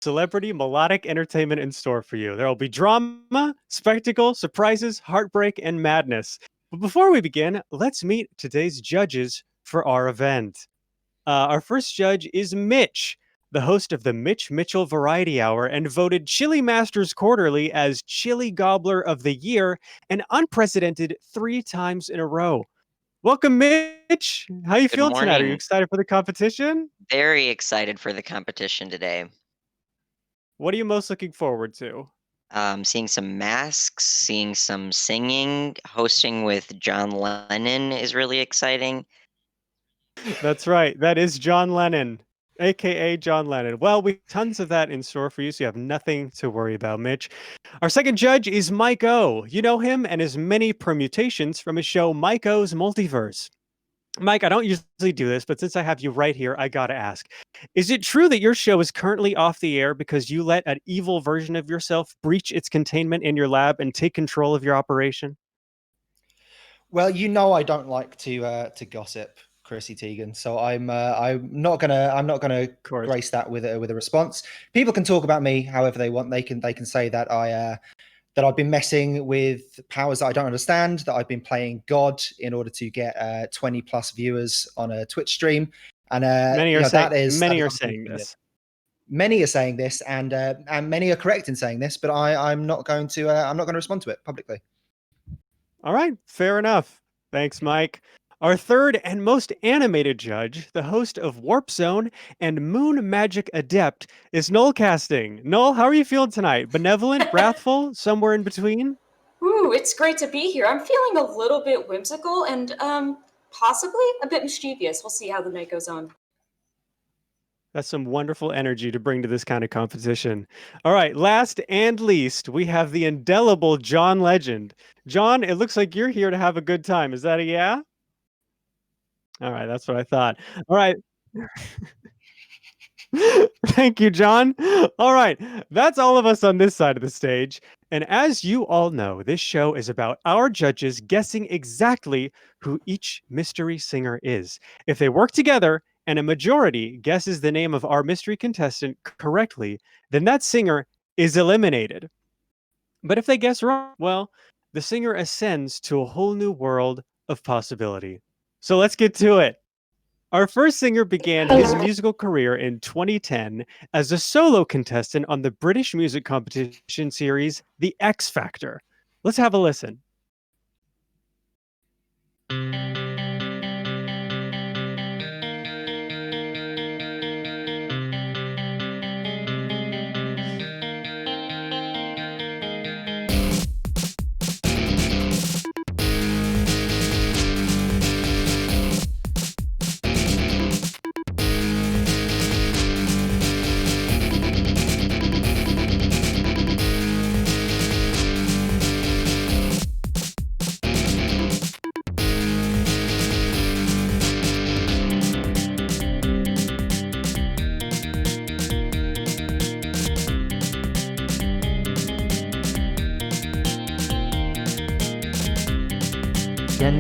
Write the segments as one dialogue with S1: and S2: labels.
S1: celebrity melodic entertainment in store for you. There will be drama, spectacle, surprises, heartbreak, and madness. But before we begin, let's meet today's judges for our event. Our first judge is Mitch, the host of the Mitch Mitchell Variety Hour and voted Chili Masters Quarterly as Chili Gobbler of the Year, and unprecedented 3 times in a row. Welcome, Mitch. How you feeling
S2: Good
S1: tonight? Are you
S2: morning.
S1: excited for the competition?
S2: Very excited for the competition today.
S1: What are you most looking forward to?
S2: Seeing some masks, seeing some singing, hosting with John Lennon is really exciting.
S1: That's right. That is John Lennon, aka John Lennon. Well, we have tons of that in store for you, so you have nothing to worry about, Mitch. Our second judge is Mike O. You know him and his many permutations from his show Mike O's Multiverse. Mike, I don't usually do this, but since I have you right here, I gotta ask. Is it true that your show is currently off the air because you let an evil version of yourself breach its containment in your lab and take control of your operation?
S3: Well, I don't like to gossip, Chrissy Teigen. So I'm not gonna
S1: Of course.
S3: grace that with a response. People can talk about me however they want. They can say that I've been messing with powers that I don't understand. That I've been playing God in order to get 20 plus viewers on a Twitch stream. And
S1: Many are saying
S3: that is
S1: many are
S3: other
S1: saying
S3: people's opinion.
S1: this.
S3: Many are saying this, and many are correct in saying this. But I'm not going to respond to it publicly.
S1: All right, fair enough. Thanks, Mike. Our third and most animated judge, the host of Warp Zone and Moon Magic Adept, is Null Casting. Null, how are you feeling tonight? Benevolent, wrathful, somewhere in between?
S4: Ooh, it's great to be here. I'm feeling a little bit whimsical and possibly a bit mischievous. We'll see how the night goes on.
S1: That's some wonderful energy to bring to this kind of competition. All right, last and least, we have the indelible John Legend. John, it looks like you're here to have a good time. Is that a yeah? All right, that's what I thought. All right. Thank you, John. All right, that's all of us on this side of the stage. And as you all know, this show is about our judges guessing exactly who each mystery singer is. If they work together and a majority guesses the name of our mystery contestant correctly, then that singer is eliminated. But if they guess wrong, well, the singer ascends to a whole new world of possibility. So let's get to it. Our first singer began his musical career in 2010 as a solo contestant on the British music competition series The X Factor. Let's have a listen.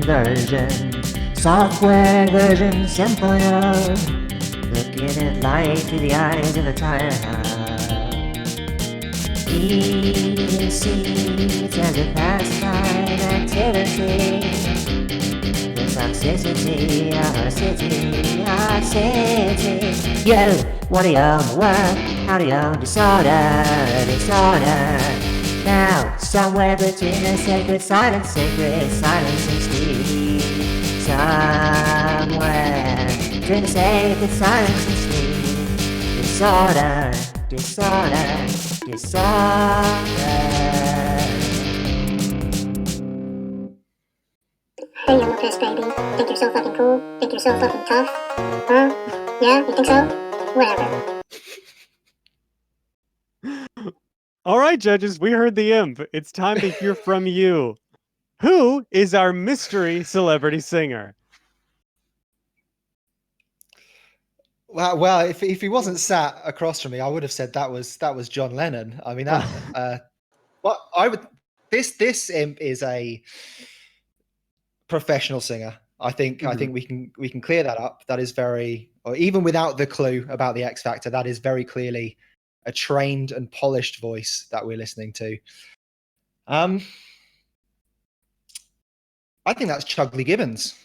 S5: Version, software version 7.0. Looking at light through the eyes of a tired heart. Eating seeds as a pastime activity. The toxicity of our city. Yo, what do you own the world? How do you own disorder? Now, somewhere between the sacred silence and sleep. Somewhere between the sacred silence and sleep. Disorder.
S6: Hey, young piss baby. Think you're so fucking cool? Think you're so fucking tough? Huh? Yeah, you think so? Whatever.
S1: All right, judges, we heard the imp. It's time to hear from you. Who is our mystery celebrity singer?
S3: Well, if he wasn't sat across from me, I would have said that was John Lennon. I mean, what I would this imp is a professional singer. I think we can clear that up. That is very, or even without the clue about the X Factor, that is very clearly trained and polished voice that we're listening to. I think that's Chugley Gibbons.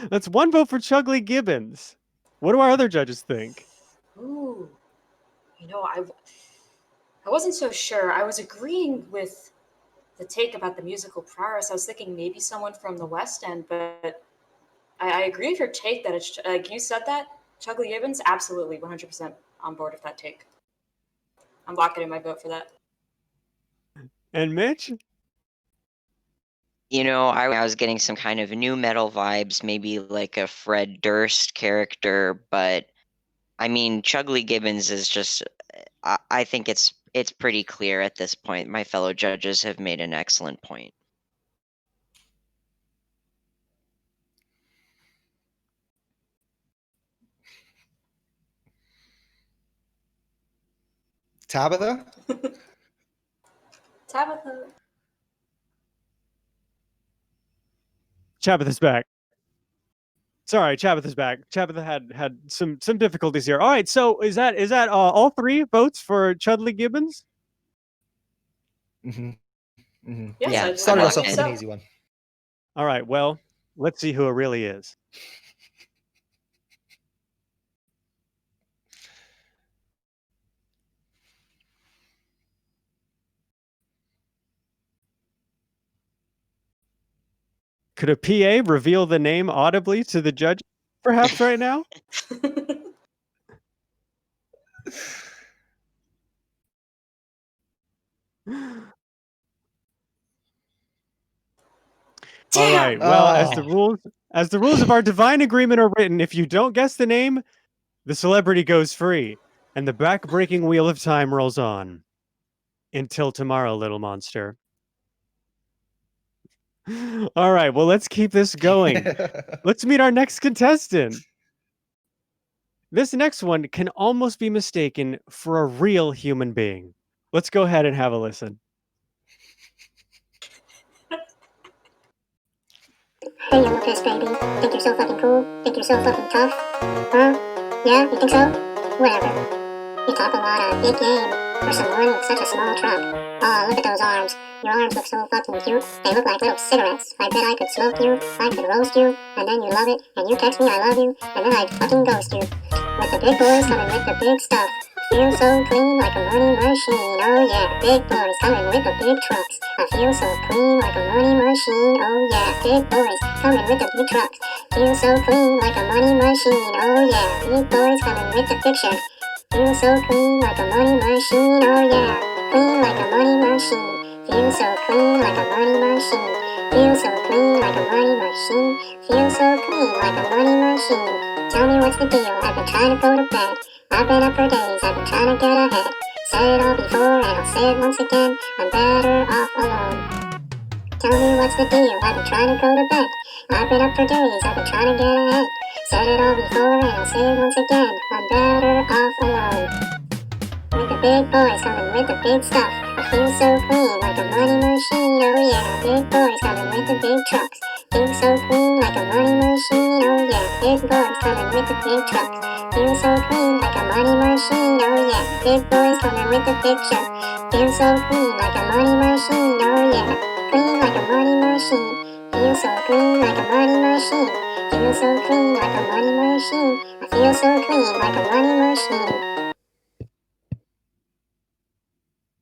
S1: That's one vote for Chugley Gibbons. What do our other judges think?
S4: Ooh, I wasn't so sure. I was agreeing with the take about the musical prowess. I was thinking maybe someone from the West End, but I agree with your take that it's like you said that Chugley Gibbons. Absolutely, 100% on board with that take. I'm locking in my vote for that.
S1: And Mitch?
S2: I was getting some kind of new metal vibes, maybe like a Fred Durst character, but I mean, Chugley Gibbons is just. I think it's pretty clear at this point. My fellow judges have made an excellent point.
S3: Tabitha?
S4: Tabitha.
S1: Chabitha's back. Sorry, Chabitha's back. Chabitha had some difficulties here. All right, so is that all three votes for Chugley Gibbons?
S3: Mm-hmm. Mm-hmm.
S4: Yes,
S2: Yeah,
S4: I
S3: Started
S2: I'm
S3: us off
S2: locked
S3: with
S2: in.
S3: an easy one.
S1: All right, well, let's see who it really is. Could a PA reveal the name audibly to the judge, perhaps right now? All right.
S4: Damn.
S1: Well,
S3: Oh.
S1: as the rules of our divine agreement are written, if you don't guess the name, the celebrity goes free, and the back-breaking wheel of time rolls on. Until tomorrow, little monster. All right. Well, let's keep this going. Let's meet our next contestant. This next one can almost be mistaken for a real human being. Let's go ahead and have a listen.
S6: Hey, you piss baby. Think you're so fucking cool? Think you're so fucking tough? Huh? Yeah, you think so? Whatever. You talk a lot of big game for someone with such a small truck. Aw, look at those arms. Your arms look so fucking cute. They look like little cigarettes. I bet I could smoke you, I could roast you, and then you love it, and you text me I love you, and then I'd fucking ghost you. With the big boys coming with the big stuff. Feel so clean like a money machine. Oh yeah, big boys coming with the big trucks. I feel so clean like a money machine. Oh yeah, big boys coming with the big trucks. Feel so clean like a money machine. Oh yeah, big boys coming with the picture. Feel so clean like a money machine. Oh yeah, clean like a money machine. Feel so clean like a money machine. Feel so clean like a money machine. Feel so clean like a money machine. Tell me what's the deal? I've been trying to go to bed. I've been up for days. I've been trying to get ahead. Said it all before and I'll say it once again. I'm better off alone. Tell me what's the deal? I've been trying to go to bed. I've been up for days. I've been trying to get ahead. Said it all before and I'll say it once again. I'm better off alone. With the big boys coming with the big stuff. I feel so clean like a money machine. Oh yeah, big boys coming with the big trucks. Feel so clean like a money machine. Oh yeah, big boys coming with the big trucks. Feel so clean like a money machine. Oh yeah, big boys coming with the picture. Feel so clean like a money machine. Oh yeah, clean like a money machine. Feel so clean like a money machine. Feel so clean like a money machine. I feel so clean like a money machine.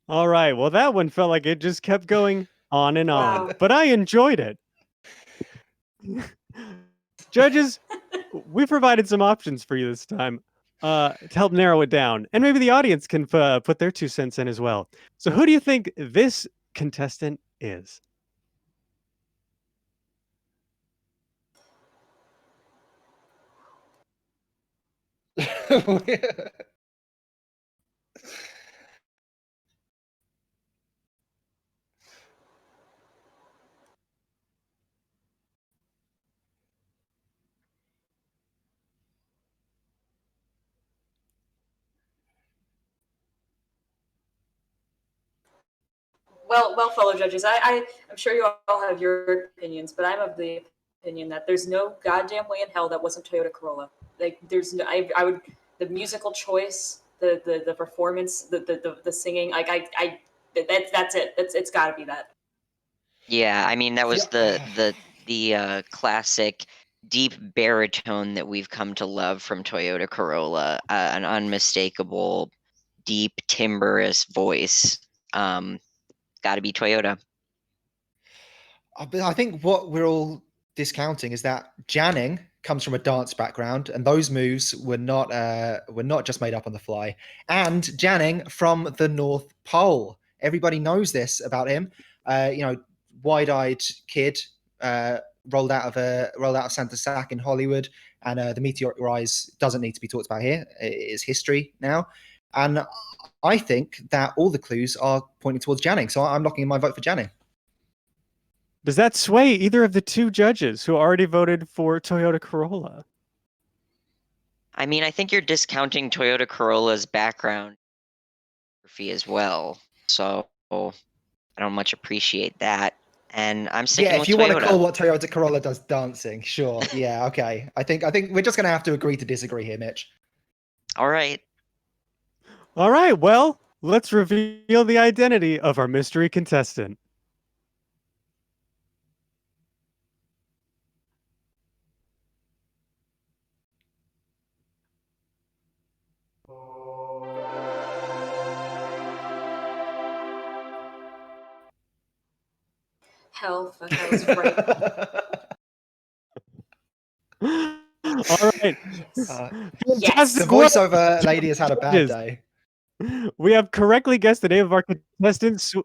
S1: All right. Well, that one felt like it just kept going on and on,
S4: Wow.
S1: but I enjoyed it. Judges, we provided some options for you this time to help narrow it down, and maybe the audience can put their 2 cents in as well. So, who do you think this contestant is?
S4: Well, fellow judges, I'm sure you all have your opinions, but I'm of the opinion that there's no goddamn way in hell that wasn't Toyota Corolla. Like, there's no, I would, the musical choice, the performance, the singing. Like that's it. It's got to be that.
S2: Yeah, I mean that was
S3: Yeah.
S2: the classic deep baritone that we've come to love from Toyota Corolla, an unmistakable, deep, timbrous voice. Got to be Toyota.
S3: But I think what we're all discounting is that Janning comes from a dance background, and those moves were not just made up on the fly. And Janning from the North Pole. Everybody knows this about him. Wide-eyed kid, uh, rolled out of Santa Sac in Hollywood, and the meteoric rise doesn't need to be talked about here. It is history now, and I think that all the clues are pointing towards Janning. So I'm locking in my vote for Janning.
S1: Does that sway either of the two judges who already voted for Toyota Corolla?
S2: I mean, I think you're discounting Toyota Corolla's background as well, so I don't much appreciate that. And I'm sticking
S3: Yeah,
S2: with
S3: if you want to
S2: Toyota.
S3: call what Toyota Corolla does dancing, sure. Yeah, okay. I think we're just gonna have to agree to disagree here, Mitch.
S2: All right.
S1: All right, well, let's reveal the identity of our mystery contestant.
S4: Hell, fuck, I was right.
S1: All right.
S4: Yes.
S1: Fantastic
S3: The
S1: work,
S3: voiceover lady has had a bad
S1: judges.
S3: day.
S1: We have correctly guessed the name of our contestant, so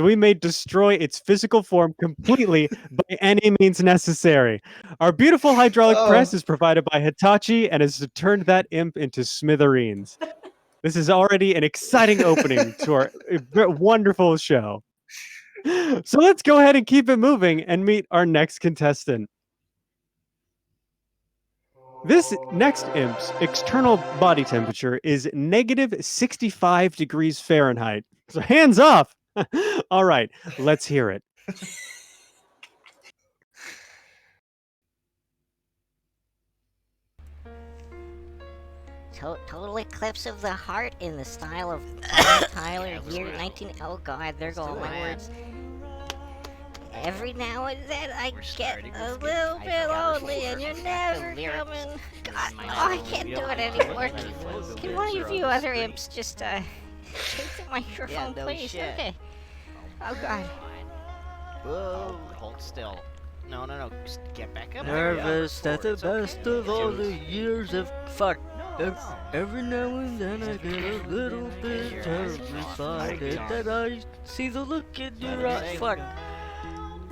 S1: we may destroy its physical form completely by any means necessary. Our beautiful hydraulic press
S3: Oh,
S1: is provided by Hitachi and has turned that imp into smithereens. This is already an exciting opening to our wonderful show. So let's go ahead and keep it moving and meet our next contestant. This next imp's external body temperature is negative 65 degrees Fahrenheit. So hands off. All right, let's hear it.
S5: Total eclipse of the heart in the style of Bonnie Tyler, year 19. Oh God, there go all my words. Every now and then I get a little bit lonely, and you're never coming. God, oh, I can't do it anymore. Can one of you other imps just take the microphone, please? Okay. Oh God.
S7: Whoa, hold still. No, just get back up.
S8: Nervous at the
S7: It's okay.
S8: best of all the
S7: It's-
S8: years of fuck. Every now and then I get a little bit terrified that I see the look in your eye. Fuck.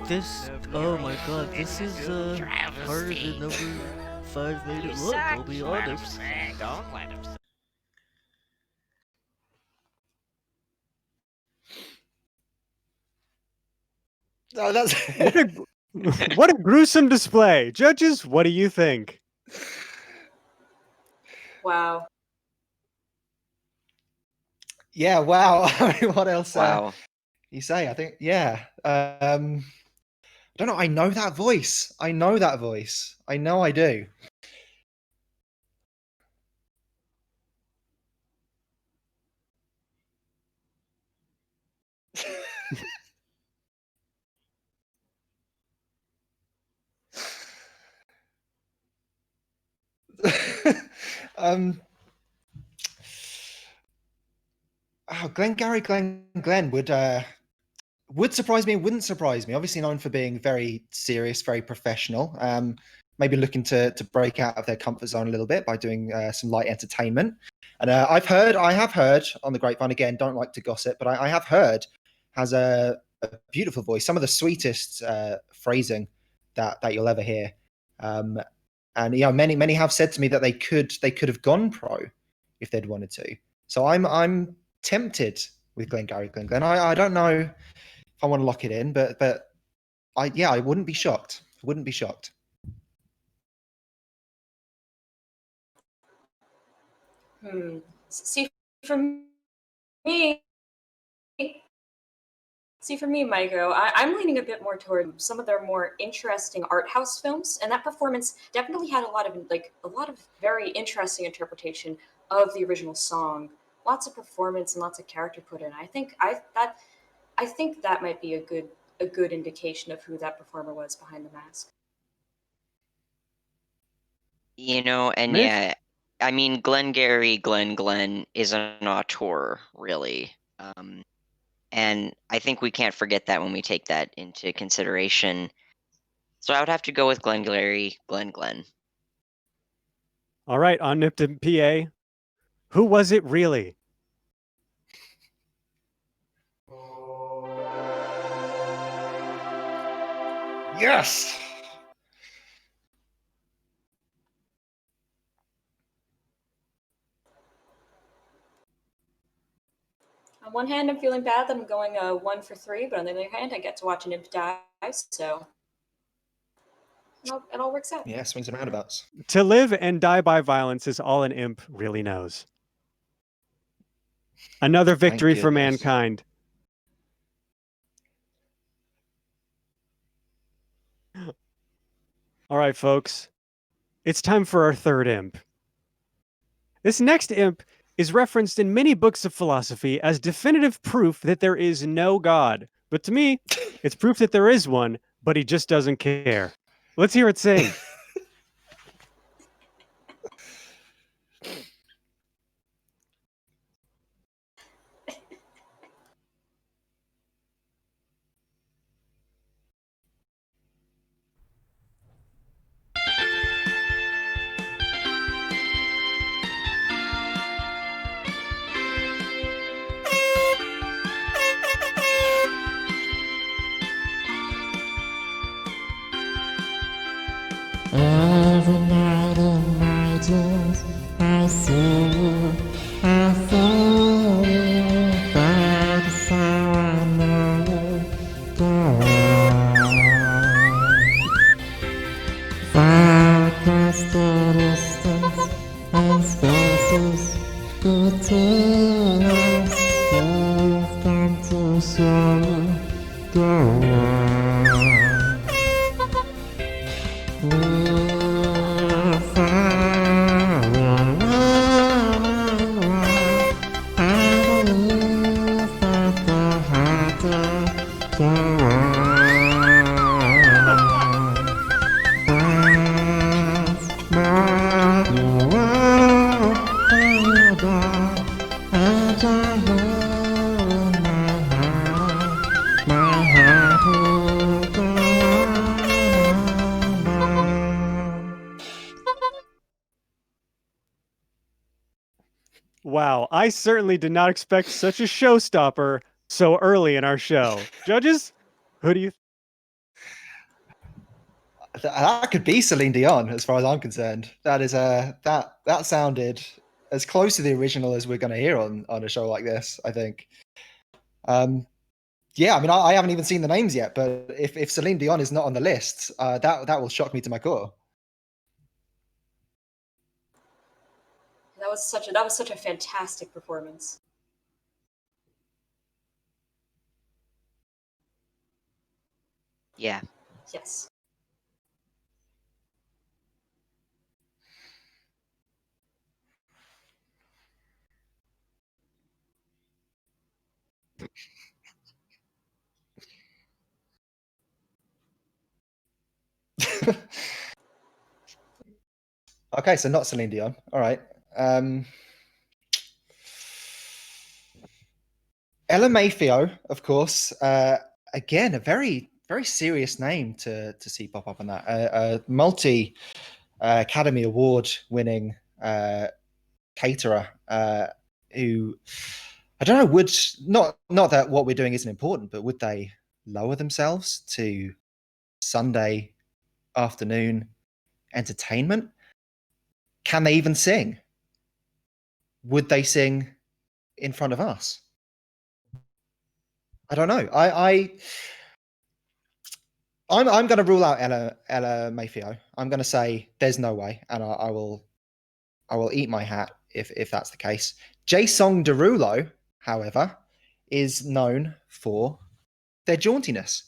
S8: This, oh my god, this is harder than number 5 made it look, I'll be honest.
S7: Don't let him say.
S3: no, that's
S1: What a gruesome display. Judges, what do you think?
S4: Wow.
S3: yeah. Wow. I mean, what else?
S2: Wow.
S3: You say? I think yeah. I don't know. I know that voice. I know that voice. I know I do. um. Oh, Glenn would surprise me, wouldn't surprise me. Obviously known for being very serious, very professional. Maybe looking to break out of their comfort zone a little bit by doing some light entertainment. And I have heard on the grapevine, again, don't like to gossip, but I have heard has a beautiful voice, some of the sweetest phrasing that you'll ever hear. And many have said to me that they could have gone pro if they'd wanted to. So I'm tempted with Glenn. I don't know if I want to lock it in, but I wouldn't be shocked. I wouldn't be shocked.
S4: See, for me, See, for me, Maiko, I'm leaning a bit more toward some of their more interesting art house films, and that performance definitely had a lot of very interesting interpretation of the original song. Lots of performance and lots of character put in. I think that might be a good indication of who that performer was behind the mask.
S2: And
S1: Mitch?
S2: yeah, I mean, Glengarry Glen is an auteur, really. And I think we can't forget that when we take that into consideration. So I would have to go with Glengarry Glen.
S1: All right, omnipotent PA. Who was it really?
S3: Yes.
S4: On one hand, I'm feeling bad that I'm going 1 for 3, but on the other hand, I get to watch an imp die, so it all works out.
S3: Yeah, swings and roundabouts.
S1: To live and die by violence is all an imp really knows. Another victory for
S3: goodness.
S1: mankind. All right, folks. It's time for our third imp. This next imp is referenced in many books of philosophy as definitive proof that there is no God. But to me, it's proof that there is one, but he just doesn't care. Let's hear it sing.
S5: Every night in my dreams, I see you, I feel you. That is how I know you, girl. Far across the distance and spaces between us, you've come to show, girl.
S1: Wow, I certainly did not expect such a showstopper so early in our show. Judges, who do you
S3: That could be Celine Dion, as far as I'm concerned. That is that sounded as close to the original as we're going to hear on a show like this. I think. Yeah, I mean, I haven't even seen the names yet, but if Celine Dion is not on the list, that will shock me to my core.
S4: That was such a fantastic performance.
S2: Yeah.
S4: Yes.
S3: Okay, so not Celine Dion. All right. Ella Mayfield, of course. Again, a very serious name to see pop up on that. A multi Academy Award winning caterer who I don't know would not that what we're doing isn't important, but would they lower themselves to Sunday afternoon entertainment? Can they even sing? Would they sing in front of us? I don't know. I'm going to rule out Ella Mayfield. I'm going to say there's no way, and I will eat my hat if that's the case. Jason Derulo, however, is known for their jauntiness,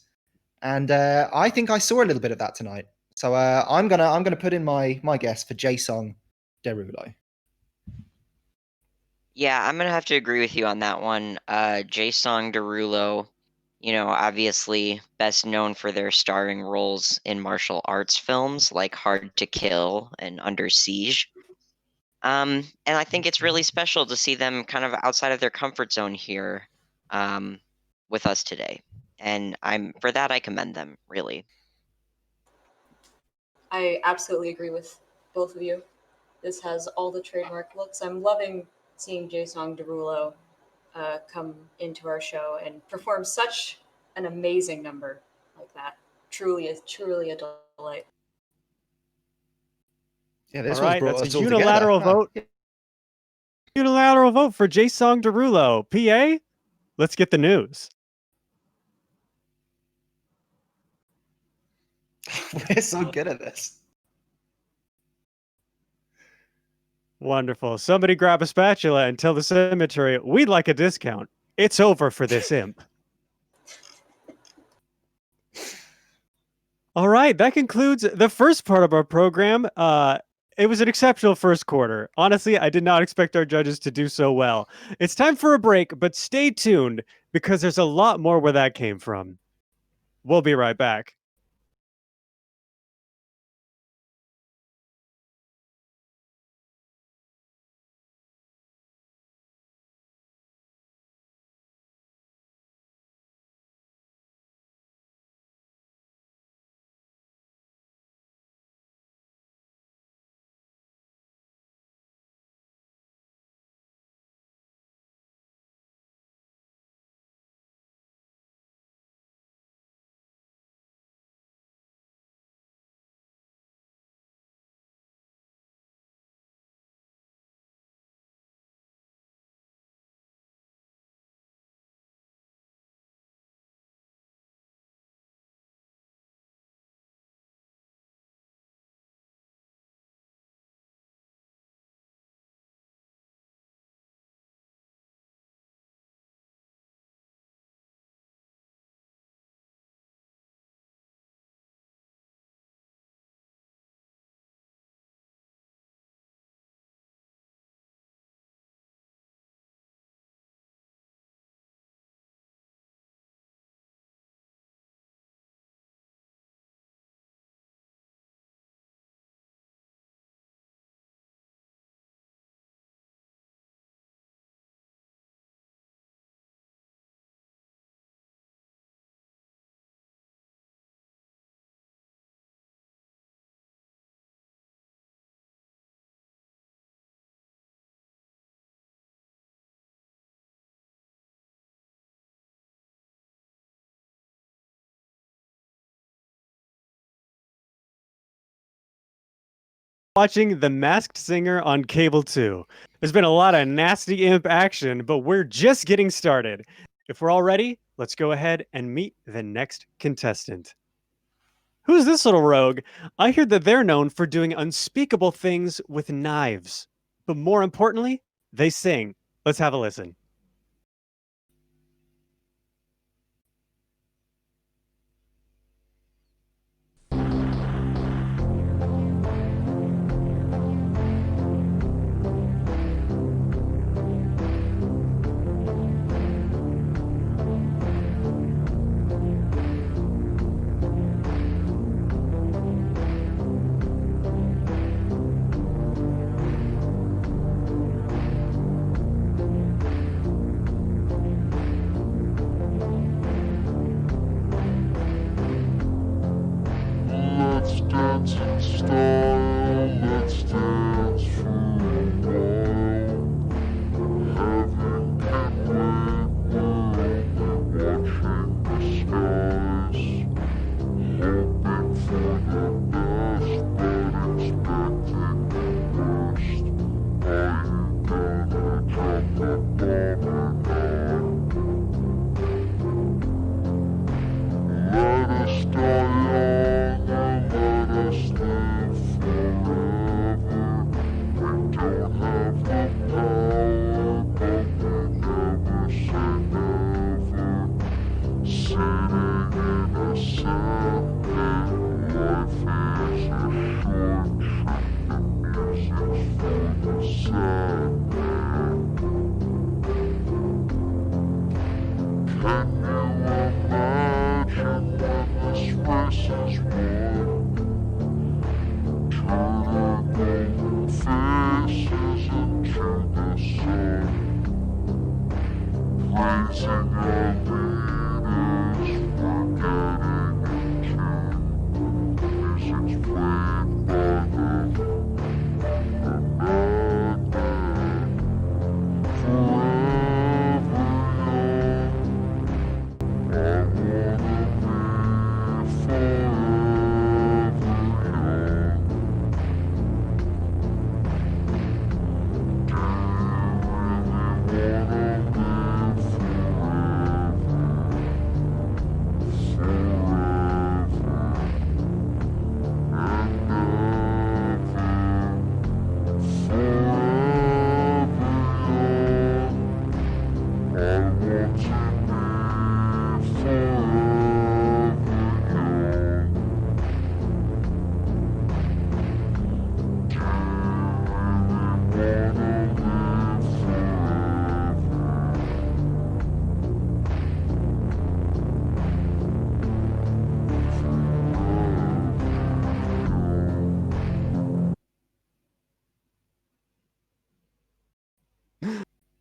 S3: and I think I saw a little bit of that tonight. So I'm gonna put in my guess for Jason Derulo.
S2: Yeah, I'm gonna have to agree with you on that one. Jason Derulo, obviously best known for their starring roles in martial arts films like Hard to Kill and Under Siege. And I think it's really special to see them kind of outside of their comfort zone here, with us today. And for that I commend them, really.
S4: I absolutely agree with both of you. This has all the trademark looks. I'm loving seeing Jason Derulo come into our show and perform such an amazing number like that. Truly a delight.
S3: Yeah, this
S1: All
S3: one's
S1: right,
S3: brought
S1: that's a
S3: us all
S1: unilateral
S3: together.
S1: vote. Unilateral vote for Jason Derulo. PA, let's get the news.
S3: We're so good at this.
S1: Wonderful. Somebody grab a spatula and tell the cemetery we'd like a discount. It's over for this imp. All right, that concludes the first part of our program. It was an exceptional first quarter. Honestly, I did not expect our judges to do so well. It's time for a break, but stay tuned because there's a lot more where that came from. We'll be right back. Watching The Masked Singer on Cable 2. There's been a lot of nasty imp action, but we're just getting started. If we're all ready, let's go ahead and meet the next contestant. Who's this little rogue? I hear that they're known for doing unspeakable things with knives. But more importantly, they sing. Let's have a listen.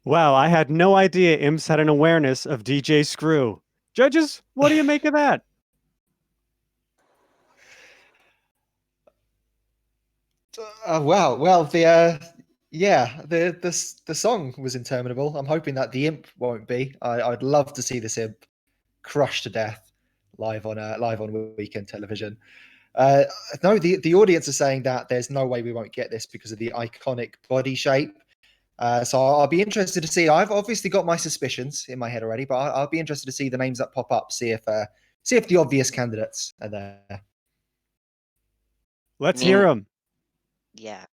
S1: Wow, I had no idea imps had an awareness of DJ Screw. Judges, what do you make of that?
S3: Wow. Well, the song was interminable. I'm hoping that the imp won't be. I'd love to see this imp crushed to death live on weekend television. Uh, no, the audience are saying that there's no way we won't get this because of the iconic body shape. So I'll be interested to see. I've obviously got my suspicions in my head already, but I'll be interested to see the names that pop up. See if the obvious candidates are there.
S1: Let's
S2: I
S1: hear
S2: mean,
S1: them.
S2: yeah.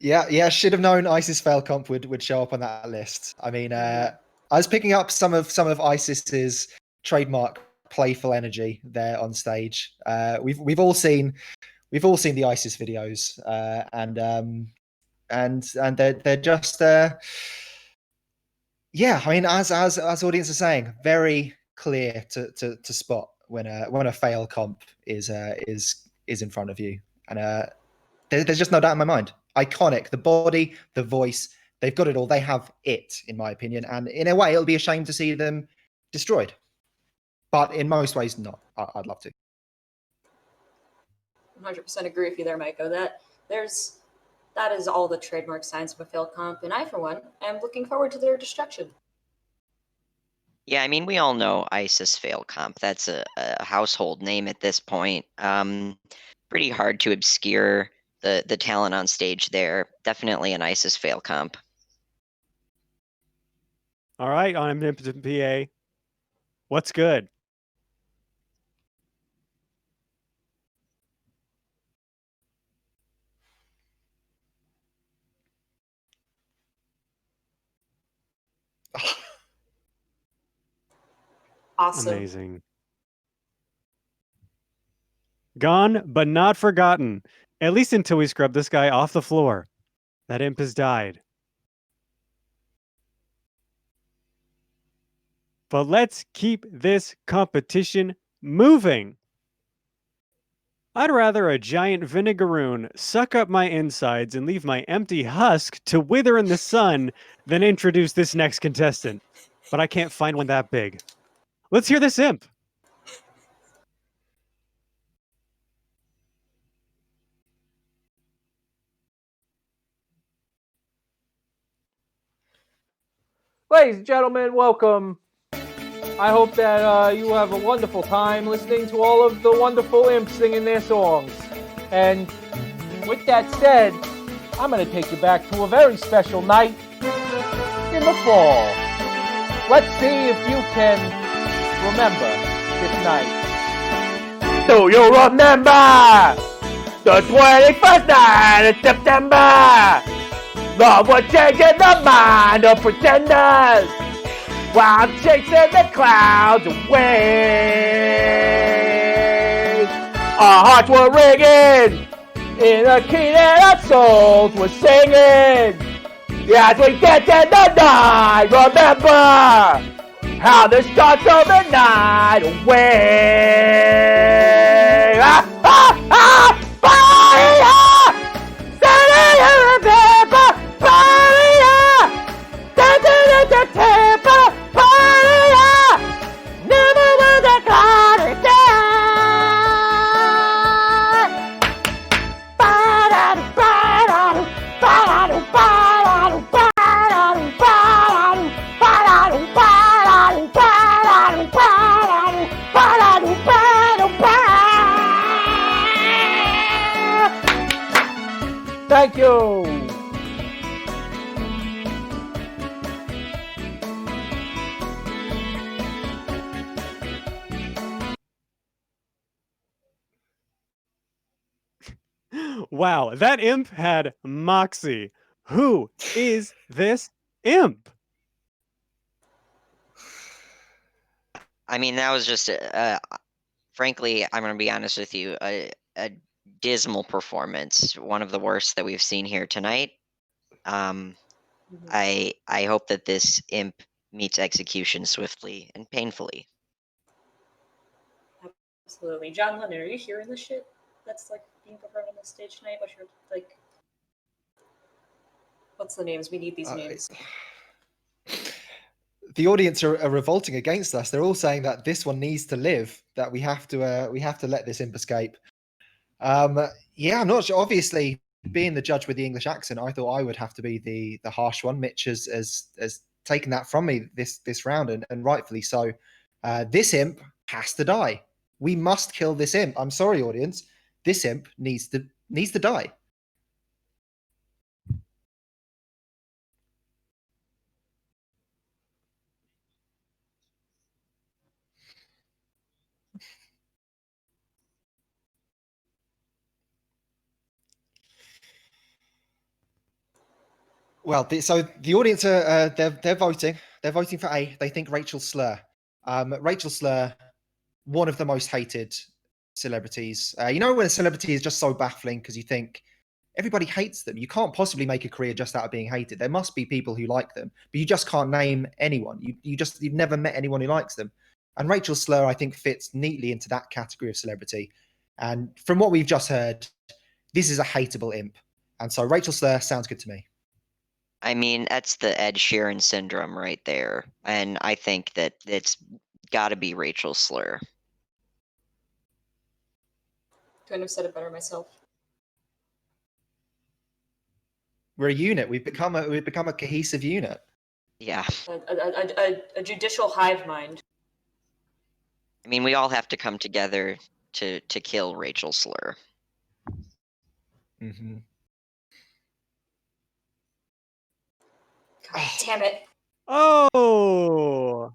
S3: Yeah. Should have known ISIS fail comp would show up on that list. I mean, I was picking up some of ISIS's trademark playful energy there on stage. We've all seen the ISIS videos, and they're just yeah. I mean, as audience are saying, very clear to spot when a fail comp is in front of you, and there's just no doubt in my mind. Iconic, the body, the voice, they've got it all. They have it, in my opinion, and in a way, it'll be a shame to see them destroyed. But in most ways, not. I'd love to.
S4: 100% agree with you there, Maiko. That is all the trademark signs of a failed comp, and I, for one, am looking forward to their destruction.
S2: Yeah, I mean, we all know ISIS fail comp. That's a household name at this point. Pretty hard to obscure the talent on stage there. Definitely an ISIS fail comp.
S1: All right, on Omnipotent PA. What's good?
S4: Awesome.
S1: Amazing. Gone, but not forgotten. At least until we scrub this guy off the floor. That imp has died. But let's keep this competition moving. I'd rather a giant vinegaroon suck up my insides and leave my empty husk to wither in the sun than introduce this next contestant. But I can't find one that big. Let's hear this imp.
S9: Ladies and gentlemen, welcome. I hope that you have a wonderful time listening to all of the wonderful imps singing their songs. And with that said, I'm going to take you back to a very special night in the fall. Let's see if you can remember this night. Do you remember the 21st night of September? Love was changing the mind of pretenders while chasing the clouds away. Our hearts were ringing in a key that our souls were singing. As we danced in the night, remember how the stars of the night away. Ah, ah, ah, fire! Saturday, you remember, fire! Dancing at the temple, fire! Never will the cloudy die. Ba-da-do, ba-da-do, ba-da-do, ba-da-do, ba-da-do, ba-da-do, ba-da-do, ba-da-do, ba-da-do, ba-da-do, ba-da-do, ba-da-do, ba-da-do. Thank you.
S1: Wow, that imp had moxie. Who is this imp?
S2: I mean, that was just, frankly, I'm going to be honest with you, a dismal performance. One of the worst that we've seen here tonight. I hope that this imp meets execution swiftly and painfully.
S4: Absolutely. John Lennon, are you hearing the shit that's like being performed on the stage tonight? What's your like? What's the names? We need these names.
S3: The audience are revolting against us. They're all saying that this one needs to live. That we have to let this imp escape. Yeah, I'm not sure. Obviously, being the judge with the English accent, I thought I would have to be the harsh one. Mitch has taken that from me this round, and rightfully so. This imp has to die. We must kill this imp. I'm sorry, audience. This imp needs to die. Well, so the audience are they're voting. They're voting for A. They think Rachel Slur. Rachel Slur, one of the most hated celebrities. You know when a celebrity is just so baffling because you think everybody hates them. You can't possibly make a career just out of being hated. There must be people who like them, but you just can't name anyone. You've never met anyone who likes them. And Rachel Slur, I think, fits neatly into that category of celebrity. And from what we've just heard, this is a hateable imp. And so Rachel Slur sounds good to me.
S2: I mean, that's the Ed Sheeran syndrome right there. And I think that it's got to be Rachel Slur.
S4: Couldn't have said it better myself.
S3: We're a unit. We've become a cohesive unit.
S2: Yeah.
S4: A judicial hive mind.
S2: I mean, we all have to come together to kill Rachel Slur.
S3: Mm-hmm.
S4: God damn it.
S1: Oh,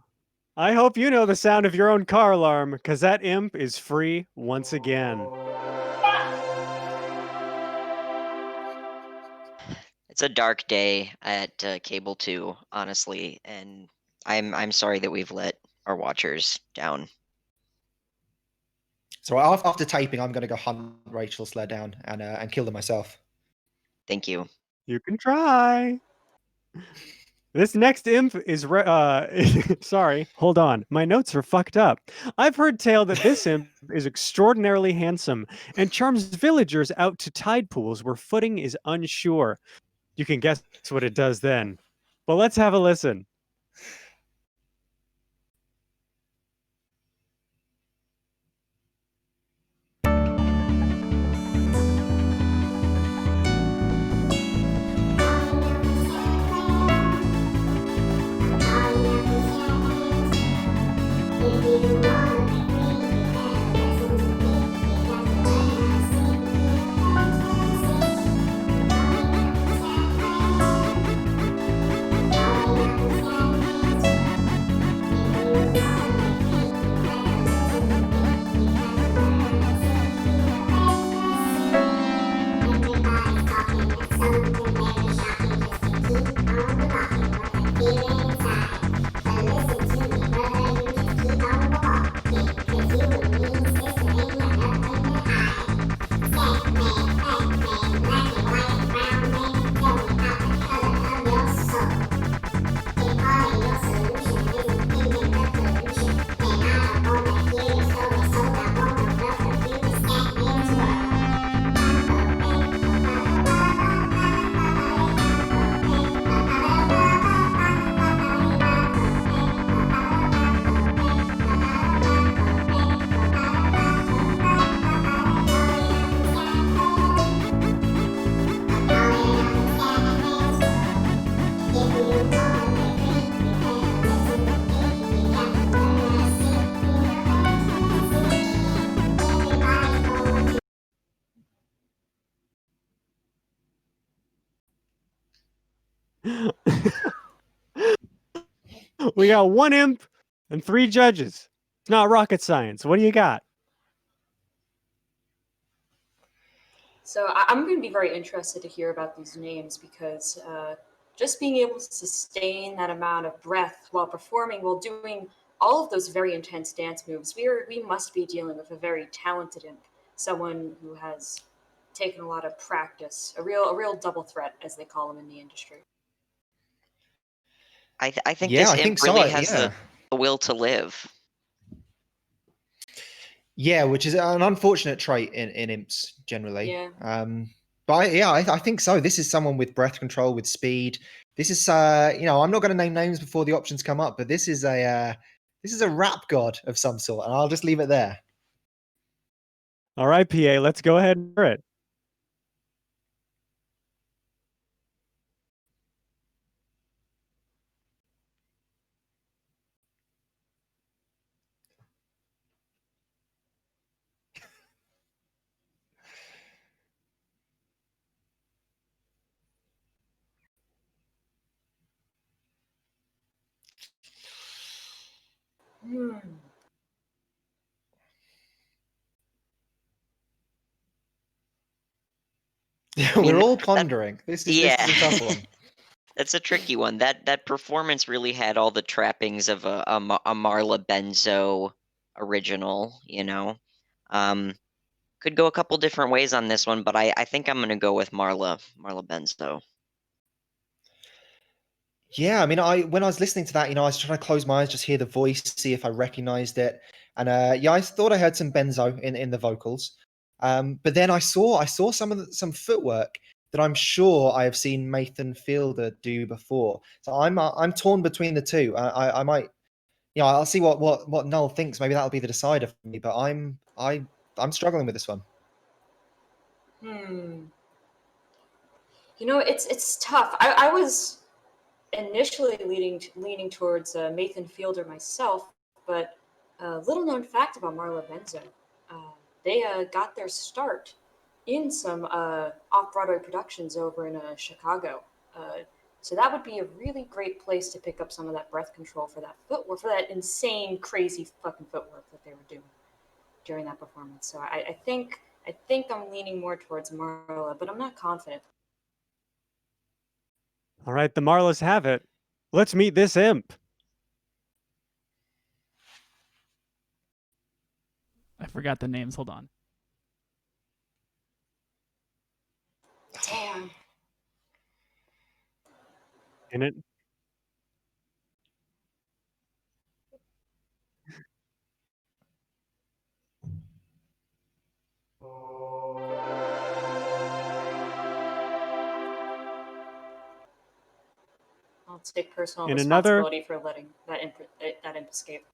S1: I hope you know the sound of your own car alarm, because that imp is free once again.
S2: It's a dark day at Cable 2, honestly, and I'm sorry that we've let our watchers down.
S3: So after taping, I'm going to go hunt Rachel Slur down and kill them myself.
S2: Thank you.
S1: You can try. This next imp is sorry, hold on. My notes are fucked up. I've heard tale that this imp is extraordinarily handsome and charms villagers out to tide pools where footing is unsure. You can guess what it does then. But let's have a listen. We got one imp and 3 judges. It's not rocket science. What do you got?
S4: So I'm going to be very interested to hear about these names because just being able to sustain that amount of breath while performing, while doing all of those very intense dance moves, we must be dealing with a very talented imp, someone who has taken a lot of practice, a real double threat, as they call them in the industry.
S2: I think
S3: Yeah,
S2: this
S3: I
S2: imp
S3: think so.
S2: really has
S3: Yeah.
S2: the will to live.
S3: Yeah, which is an unfortunate trait in imps generally.
S4: Yeah.
S3: But I think so. This is someone with breath control, with speed. This is, I'm not going to name names before the options come up, but this is a rap god of some sort, and I'll just leave it there.
S1: All right, PA, let's go ahead and hear it.
S4: Hmm.
S3: We're all
S2: that-
S3: pondering. This is
S2: Yeah.
S3: a tough one.
S2: That's a tricky one. That performance really had all the trappings of a Marla Benzo original, you know. Could go a couple different ways on this one, but I think I'm gonna go with Marla Benzo.
S3: Yeah, I mean, when I was listening to that, I was trying to close my eyes, just hear the voice, see if I recognized it, and yeah, I thought I heard some benzo in the vocals, but then I saw some footwork that I'm sure I have seen Nathan Fielder do before. So I'm torn between the two. I might, I'll see what Noel thinks. Maybe that'll be the decider for me. But I'm struggling with this one.
S4: It's tough. I was initially leaning towards Nathan Fielder myself, but a little known fact about Marla Benzo, they got their start in some off-Broadway productions over in Chicago. So that would be a really great place to pick up some of that breath control for that footwork, for that insane, crazy fucking footwork that they were doing during that performance. So I think I'm leaning more towards Marla, but I'm not confident.
S1: All right, the Marlas have it. Let's meet this imp.
S10: I forgot the names. Hold on.
S4: Damn.
S1: In it.
S4: I'll take personal
S1: In another,
S4: responsibility for letting that imp escape.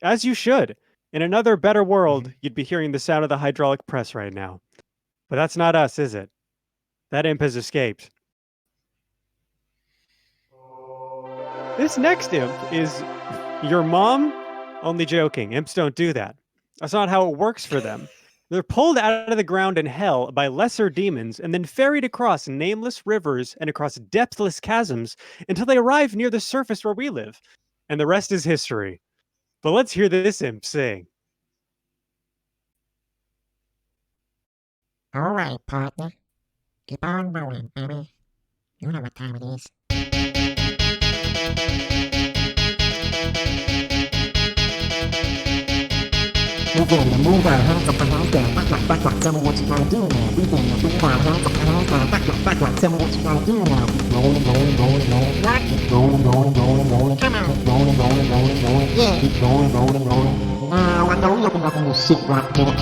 S1: as you should. In another better world, you'd be hearing the sound of the hydraulic press right now. But that's not us, is it? That imp has escaped. This next imp is your mom? Only joking. Imps don't do that. That's not how it works for them. They're pulled out of the ground in hell by lesser demons and then ferried across nameless rivers and across depthless chasms until they arrive near the surface where we live. And the rest is history. But let's hear this imp sing.
S5: All right, partner. Keep on rolling, baby. You know what time it is. Move on, move on, hands up and hands down. Back up, tell me what you gonna do now. Move on, move on, hands up and hands down. Back up, tell me what you gonna do now. Rolling, rolling, rolling, rolling. What? Rolling, rolling, rolling, rolling. Come on. Rolling, rolling, rolling, rolling. Yeah. Keep rolling, rolling, rolling. Now I know you're looking up in this shit right here.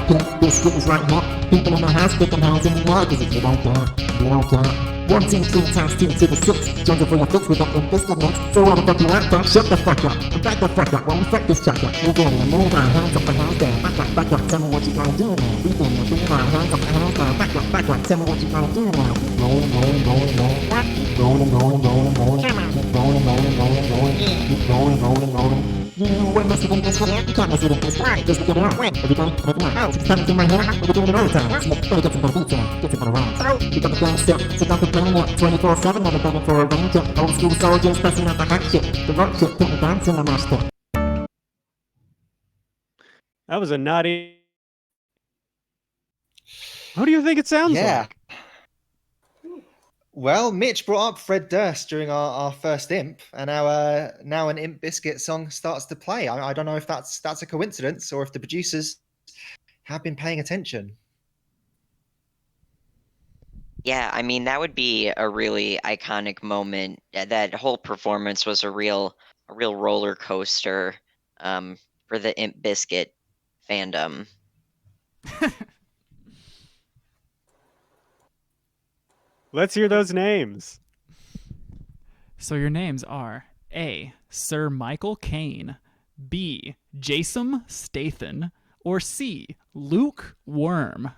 S5: Pink biscuit is right here. People in the house sticking hands in the air, cause if you don't care, you don't care. 1, 2, 3 times 2 to the 6. Judging for your fix, we got the biscuit next. So what the fuck you want, don't shut the fuck up. And back the fuck up when we fuck this truck up. Move on and move on, hands up and hands down. Back up, tell me what you gonna do now. Move on and move on, hands up and hands down. Back up, tell me what you gonna do now. Rolling, rolling, rolling, rolling. What? Rolling, rolling, rolling, rolling. Come on. Keep rolling, rolling, rolling, rolling. Keep rolling, rolling, rolling. You were messing in this one, you can't mess with it this one. Just get it out, when? Everybody, everyone. Oh, it's coming through my hair, we're doing it all the time. Let's get some beats on, get some for the rhyme. Oh, you got the gang still, so don't complain yet. 24/7, never begging for a ranger. Old school soldiers, pressing out the hot shit. The rock shit, put me dancing on my step.
S1: That was a naughty. Who do you think it sounds like?
S3: Well, Mitch brought up Fred Durst during our first imp, and now an Imp Biscuit song starts to play. I don't know if that's a coincidence or if the producers have been paying attention.
S2: Yeah, I mean that would be a really iconic moment. That whole performance was a real roller coaster um, for the Imp Biscuit fandom.
S1: Let's hear those names.
S10: So your names are A. Sir Michael Caine, B. Jason Statham, or C. Luke Worm.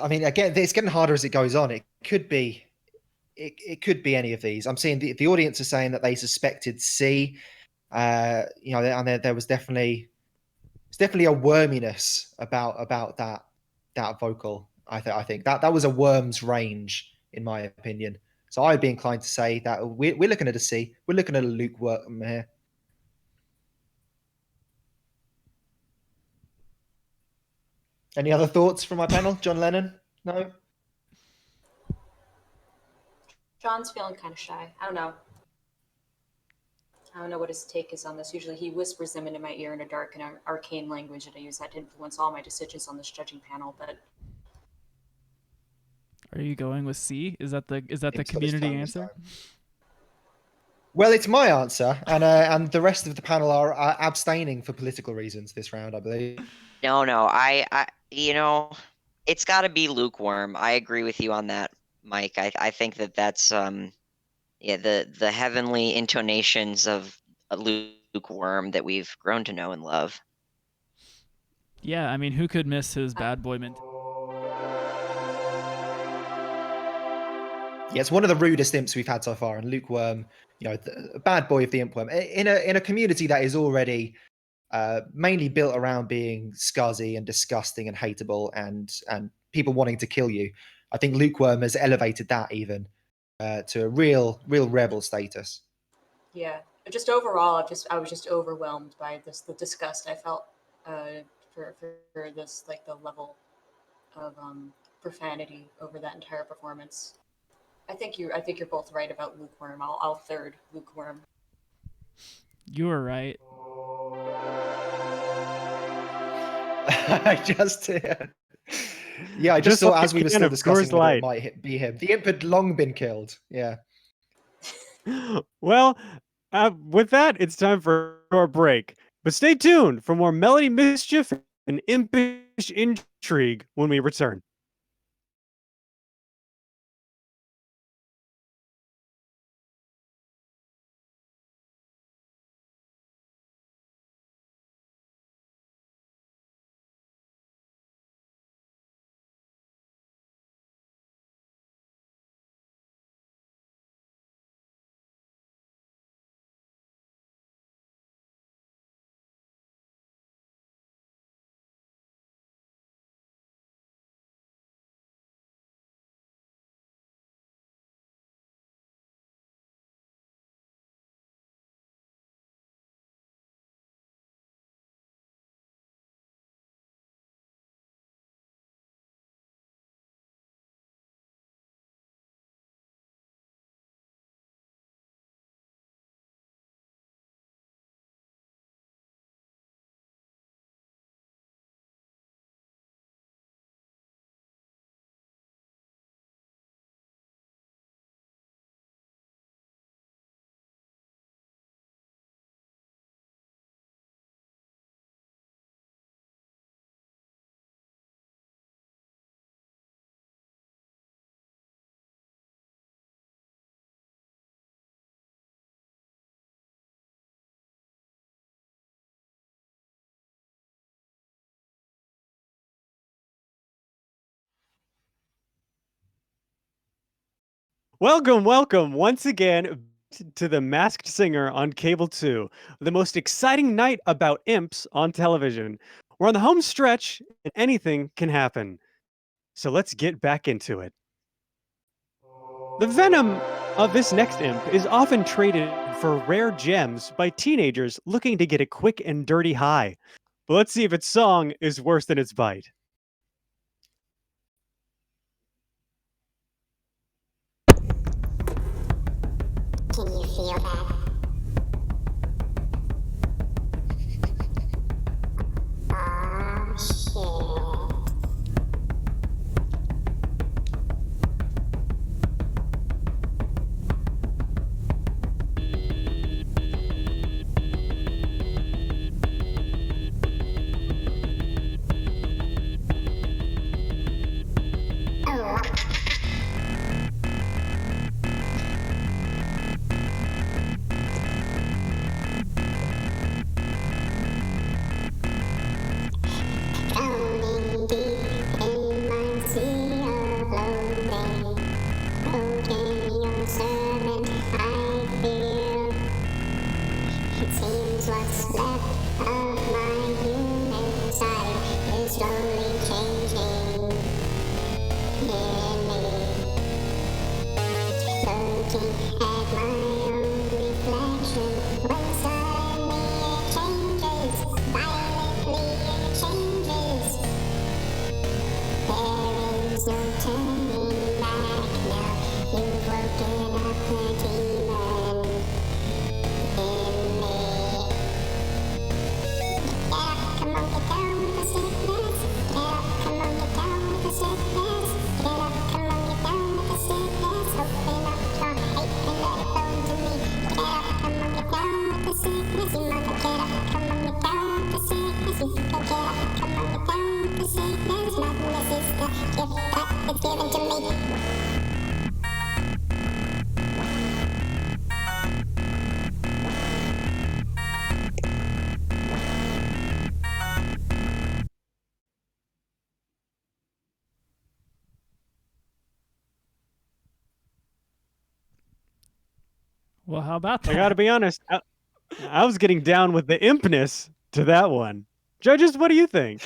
S3: I mean, again, it's getting harder as it goes on. It could be, it could be any of these. I'm seeing the audience are saying that they suspected C. And there was definitely, it's definitely a worminess about that vocal. I think that was a worm's range, in my opinion. So I'd be inclined to say that we're looking at a C. We're looking at a lukewarm here. Any other thoughts from my panel? John Lennon? No?
S4: John's feeling kind of shy. I don't know. I don't know what his take is on this. Usually he whispers them into my ear in a dark and arcane language that I use that to influence all my decisions on this judging panel, but
S10: Are you going with C? Is that the
S3: He's got this
S10: community
S3: time, this
S10: answer?
S3: time. Well, it's my answer, and the rest of the panel are abstaining for political reasons this round, I believe.
S2: No, you know, it's got to be lukewarm. I agree with you on that, Mike. I think that's yeah, the heavenly intonations of a lukewarm that we've grown to know and love.
S10: Yeah, I mean, who could miss his bad boy mentality?
S3: Yeah, it's one of the rudest imps we've had so far, and lukewarm, the bad boy of the impworm, in a community that is already mainly built around being scuzzy and disgusting and hateable, and people wanting to kill you. I think lukewarm has elevated that even to a real rebel status.
S4: yeah. But just overall, I was just overwhelmed by the disgust I felt for this, like the level of profanity over that entire performance. I think you're both right about lukewarm. I'll third lukewarm.
S10: You were right.
S3: I just, yeah, I just
S1: Just
S3: thought
S1: like
S3: as we
S1: a
S3: were
S1: can
S3: still
S1: of
S3: discussing
S1: Coors
S3: whether it
S1: Light.
S3: might be him. The imp had long been killed. Yeah.
S1: Well, with that, it's time for our break. But stay tuned for more melody mischief and impish intrigue when we return. Welcome once again to The Masked Singer on Cable 2, the most exciting night about imps on television. We're on the home stretch, and anything can happen. So let's get back into it. The venom of this next imp is often traded for rare gems by teenagers looking to get a quick and dirty high. But let's see if its song is worse than its bite.
S6: Can you feel that?
S10: Well, how about that?
S1: I gotta be honest. I was getting down with the impness to that one. Judges, what do you think?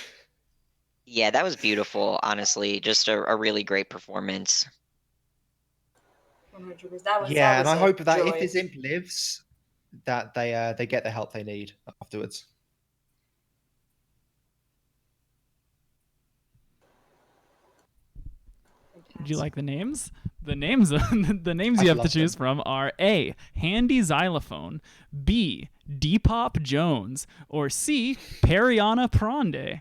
S2: Yeah, that was beautiful, honestly. Just a really great performance.
S4: 100%. That was
S3: Yeah, and I
S4: a
S3: hope that if
S4: joy.
S3: this imp lives, that they get the help they need afterwards.
S10: Would you like the names? The names the names you
S3: I'd
S10: have to
S3: love
S10: choose
S3: them.
S10: from are A. Handy Xylophone, B. Depop Jones, or C. Periana Pronde.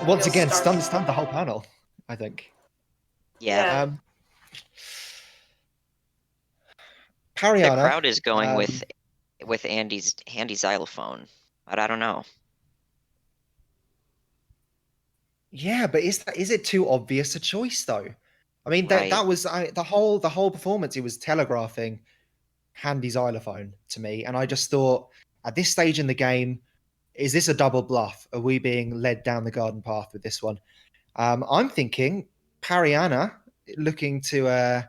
S3: Once
S4: Feels
S3: again,
S4: stark.
S3: stunned the whole panel, I think.
S2: Yeah.
S4: Yeah.
S3: Um,
S2: The
S3: Pariana,
S2: crowd is going with Andy's handy xylophone, but I don't know.
S3: yeah, but is it too obvious a choice though? I mean,
S2: Right.
S3: that was the whole performance. It was telegraphing handy xylophone to me, and I just thought at this stage in the game, is this a double bluff? Are we being led down the garden path with this one? I'm thinking Pariana looking to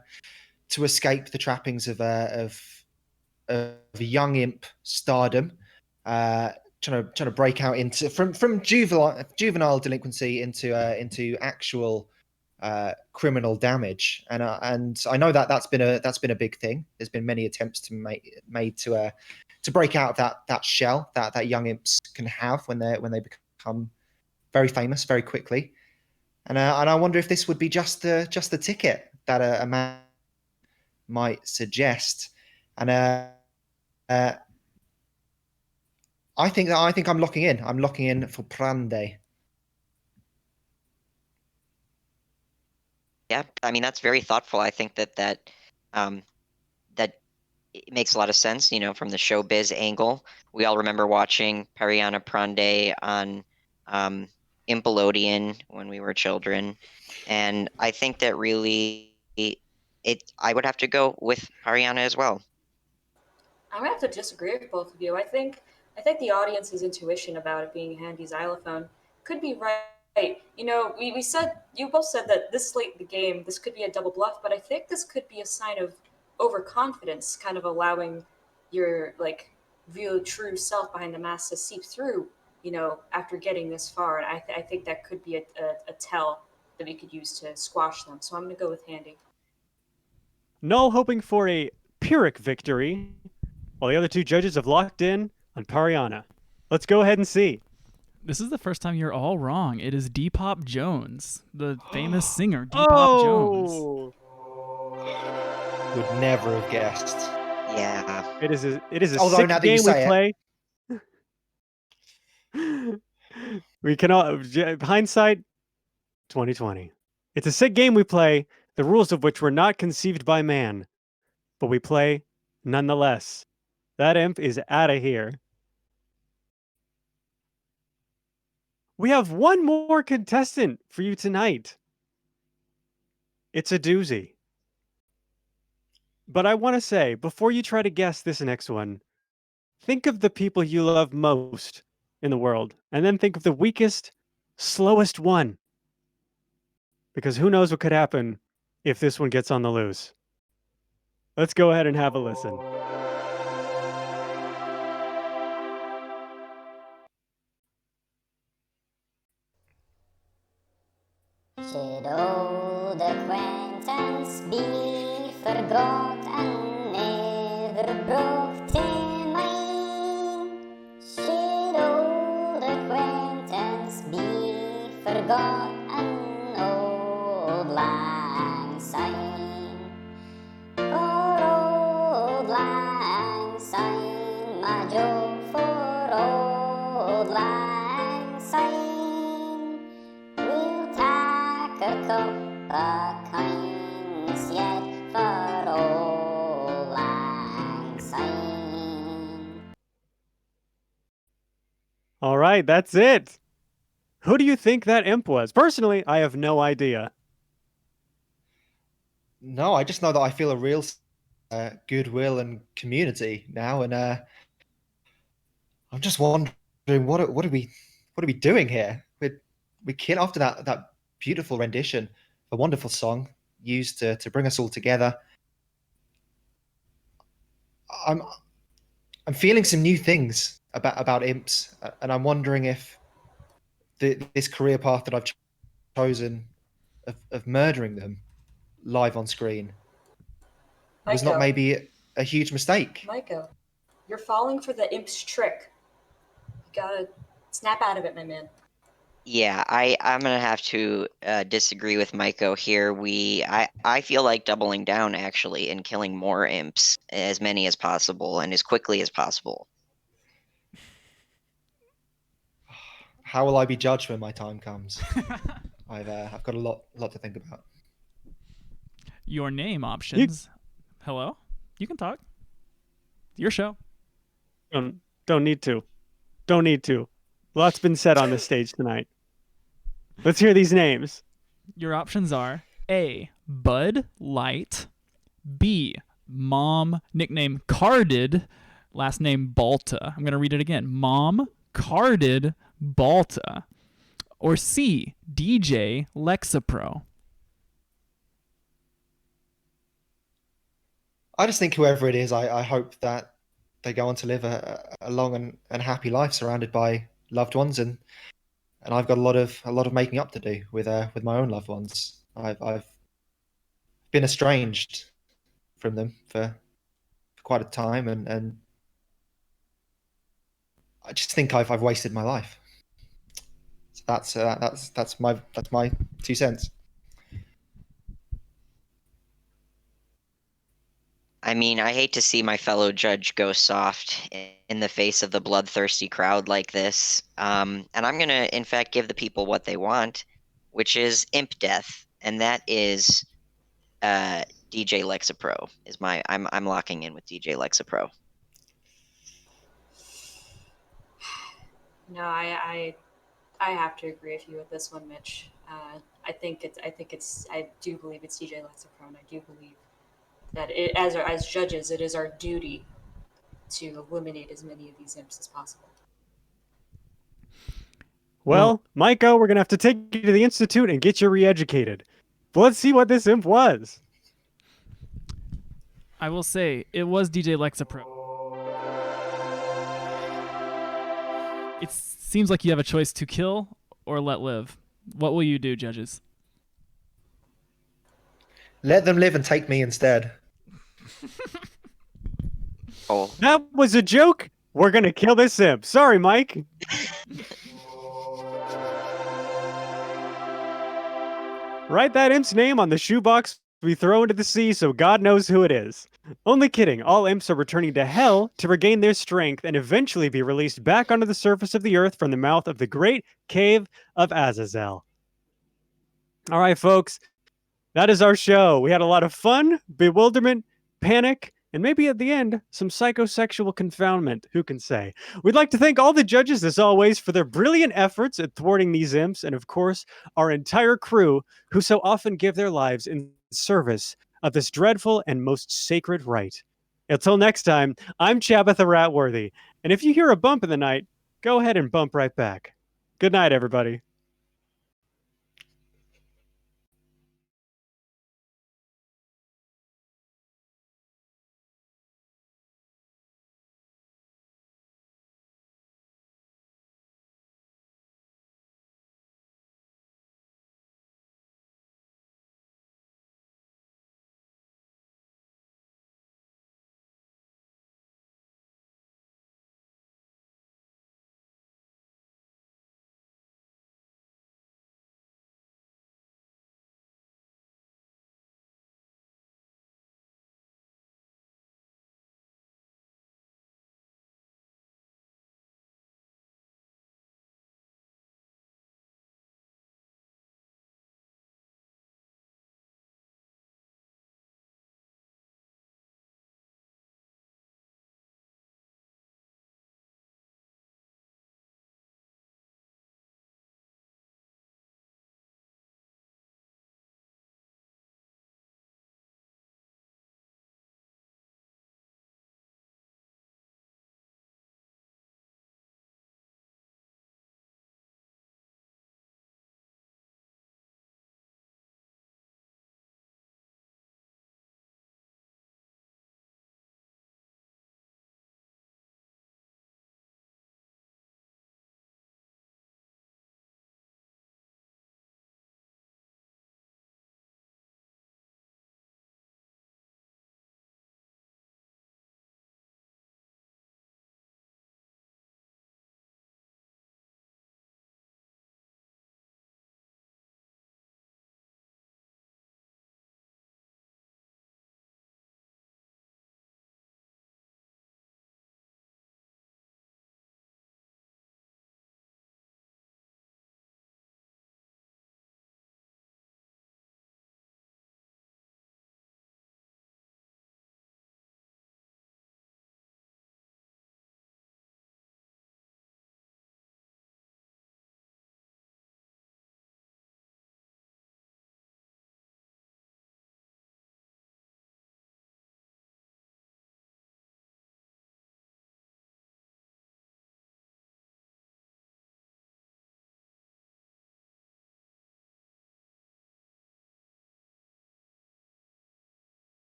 S3: escape the trappings of a young imp stardom, trying to break out into from juvenile delinquency into actual criminal damage, and I know that that's been a big thing. There's been many attempts to made to break out of that shell that young imps can have when they become very famous very quickly, and I wonder if this would be just the ticket that a man might suggest, and uh, I think I'm locking in. I'm locking in for Prande.
S2: Yeah, I mean that's very thoughtful. I think um that it makes a lot of sense, from the showbiz angle. We all remember watching Pariana Prande on um Impelodion when we were children. And I think that really I would have to go with Pariana as well.
S4: I'm gonna have to disagree with both of you. I think the audience's intuition about it being a handy xylophone could be right. We said you both said that this late in the game this could be a double bluff, but I think this could be a sign of overconfidence, kind of allowing your like real true self behind the mask to seep through. After getting this far, and I think that could be a tell that we could use to squash them. So I'm gonna go with handy.
S1: Null hoping for a Pyrrhic victory, while the other two judges have locked in on Pariana. Let's go ahead and see.
S10: This is the first time you're all wrong. It is Depop Jones, the famous singer Depop Jones.
S1: Oh,
S3: Would never have guessed.
S2: Yeah.
S1: it is a
S3: Although
S1: sick
S3: now that you
S1: game we
S3: say it,
S1: play. We cannot hindsight 2020. It's a sick game we play, the rules of which were not conceived by man, but we play nonetheless. That imp is out of here. We have one more contestant for you tonight. It's a doozy. But I want to say, before you try to guess this next one, think of the people you love most in the world, and then think of the weakest, slowest one. Because who knows what could happen if this one gets on the loose. Let's go ahead and have a listen.
S6: broke to mine. Should old acquaintance be forgot an old lang syne? For old lang syne, my joke for old lang syne. We'll take a cup of kindness yet for old lang syne.
S1: All right, that's it. Who do you think that imp was? Personally, I have no idea.
S3: No, I just know that I feel a real goodwill and community now, and I'm just wondering what are we doing here? We kid after that beautiful rendition, a wonderful song used to bring us all together. I'm I'm feeling some new things about imps, and I'm wondering if this career path that I've chosen of murdering them live on screen was not
S4: Maiko.
S3: maybe a huge mistake.
S4: Maiko, you're falling for the imp's trick. You gotta snap out of it, my man.
S2: Yeah, I'm gonna have to disagree with Maiko here. I feel like doubling down actually and killing more imps, as many as possible and as quickly as possible.
S3: How will I be judged when my time comes? I've got a lot to think about.
S10: Your name options. Hello? You can talk. Your show.
S1: Don't need to. Don't need to. Lots been said on this stage tonight. Let's hear these names.
S10: Your options are A. Bud Light, B. Mom, nickname Carded, last name Balta. I'm going to read it again. Mom Carded Balta. Or C. DJ Lexapro.
S3: I just think whoever it is, I hope that they go on to live a long and happy life surrounded by loved ones, and I've got a lot of making up to do with my own loved ones. I've been estranged from them for quite a time, and I just think I've wasted my life. So that's my 2 cents.
S2: I mean, I hate to see my fellow judge go soft in the face of the bloodthirsty crowd like this. And I'm gonna, in fact, give the people what they want, which is imp death, and that is DJ Lexapro. I'm locking in with DJ Lexapro.
S4: No, I have to agree with you with this one, Mitch. I do believe it's DJ Lexapro, and I do believe that as judges, it is our duty to eliminate as many of these imps as possible.
S1: Well, Maiko, we're going to have to take you to the Institute and get you re-educated. But let's see what this imp was.
S10: I will say, it was DJ Lexapro. It seems like you have a choice to kill or let live. What will you do, judges?
S3: Let them live and take me instead.
S2: Oh,
S1: That was a joke. We're going to kill this imp. Sorry, Mike. Write that imp's name on the shoebox we throw into the sea so God knows who it is. Only kidding. All imps are returning to hell to regain their strength and eventually be released back onto the surface of the earth from the mouth of the great cave of Azazel. All right, folks. That is our show. We had a lot of fun, bewilderment, panic, and maybe at the end, some psychosexual confoundment. Who can say? We'd like to thank all the judges, as always, for their brilliant efforts at thwarting these imps, and of course, our entire crew, who so often give their lives in service of this dreadful and most sacred rite. Until next time, I'm Chabitha Ratworthy, and if you hear a bump in the night, go ahead and bump right back. Good night, everybody.